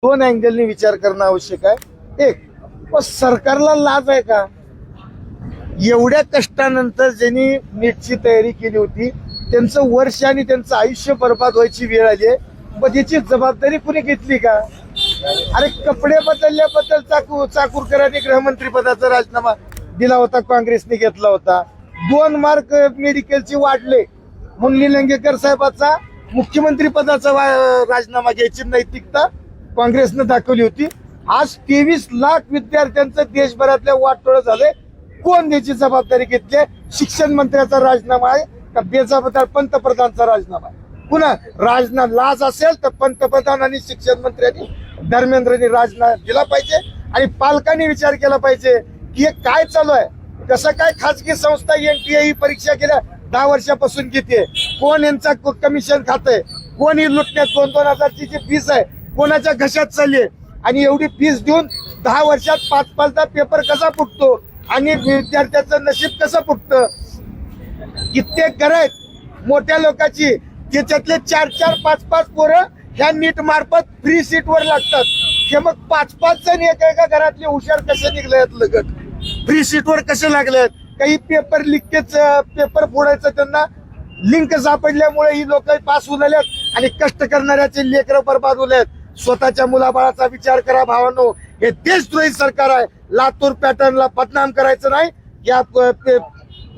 दोन अँगलनी विचार करणं आवश्यक आहे। एक, पण सरकारला लाज आहे का? एवढ्या कष्टानंतर ज्यांनी नीटची तयारी केली होती त्यांचं वर्ष आणि त्यांचं आयुष्य बर्बाद व्हायची वेळ आली आहे, पण याची जबाबदारी कुणी घेतली का? अरे कपडे बदलल्याबद्दल चाकूरकरांनी गृहमंत्री पदाचा राजीनामा दिला होता, काँग्रेसने घेतला होता। 2 मार्क मेडिकलचे वाढले म्हणून निलंगेकर साहेबाचा मुख्यमंत्री पदाचा राजीनामा घ्यायची नैतिकता काँग्रेसने दाखवली होती। आज 23 लाख विद्यार्थ्यांचं देशभरातल्या वाटोळं झाले, कोण याची जबाबदारी घेतली? शिक्षण मंत्र्याचा राजीनामा आहे का बेजबाबदार पंतप्रधानचा राजीनामा आहे? पुन्हा लाज असेल तर पंतप्रधान आणि शिक्षण मंत्र्यांनी धर्मेंद्रनी राजीनामा दिला पाहिजे आणि पालकांनी विचार केला पाहिजे की हे काय चालू आहे, कसं काय खासगी संस्था NTA ही परीक्षा गेल्या 10 वर्षापासून घेते, कोण यांचा कमिशन खातंय, कोण ही लुटण्यात 2-2 हजारची जी फीस आहे कोणाच्या घशात चालली आहे आणि एवढी फीस देऊन 10 वर्षात 5-5दा पेपर कसा फुटतो आणि विद्यार्थ्याचं नशीब कसं फुटतं? कित्येक घर आहेत मोठ्या लोकांची त्याच्यातले 4-4, 5-5 पोरं ह्या नीट मार्फत फ्री सीट वर लागतात। हे मग 5-5 जण एका घरातले हुशार कसे निघलेत, लगत फ्री सीट वर कसे लागलेत? काही पेपर लिकेज, पेपर फोडायचं त्यांना लिंक सापडल्यामुळे ही लोक पास होऊन आणि कष्ट करणाऱ्याचे लेकरं बर्बाद होलेत। स्वतःच्या मुलाबाळाचा विचार करा भावांनो, हे देशद्रोही सरकार आहे। लातूर पॅटर्नला बदनाम करायचं नाही या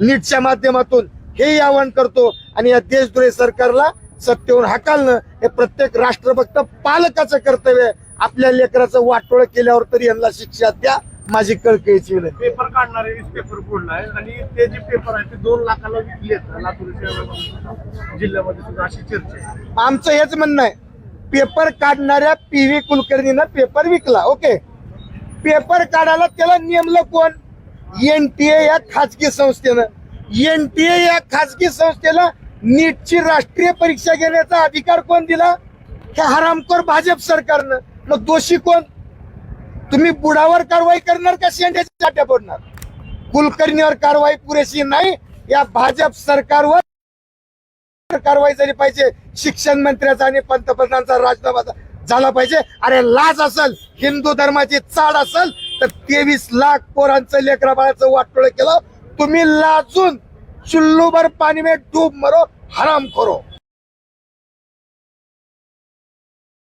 नीटच्या माध्यमातून हे आवाहन करतो आणि या देशद्रोही सरकारला सत्तेवरून हाकलणं हे प्रत्येक राष्ट्रभक्त पालकाचं कर्तव्य आहे। आपल्या लेकराचं वाटोळं केल्यावर तरी यांना शिक्षा द्या, माझी कळकळीची विनंती। पेपर काढणारे 20 पेपर फोडलाय आणि ते जे पेपर आहे ते 2 लाखाला विकलेत लातूर जिल्ह्यामध्ये सुद्धा, अशी चर्चा आहे। आमचं हेच म्हणणं आहे, पेपर काढणाऱ्या PV कुलकर्णीनं पेपर विकला, ओके, पेपर काढायला त्याला नेमलं कोण? NTA या खाजगी संस्थेनं। NTA या खाजगी संस्थेला नीटची राष्ट्रीय परीक्षा घेण्याचा अधिकार कोण दिला? हे हरामखोर भाजप सरकारनं। मग दोषी कोण? तुम्ही बुडावर कारवाई करणार का शेंड्याच्या चाट्या फोडणार? कुलकर्णीवर कारवाई पुरेशी नाही, या भाजप सरकारवर कारवाई झाली पाहिजे। शिक्षण मंत्र्याचा आणि पंतप्रधानांचा राजीनामा झाला पाहिजे। अरे लाज असेल, हिंदू धर्माची चाड असेल तर 23 लाख पोरांचं लेकरा बाळाचं वाटोळं केलं, तुम्ही लाजून चुल्लूभर पाणी में डूब मरो, हराम खोरो।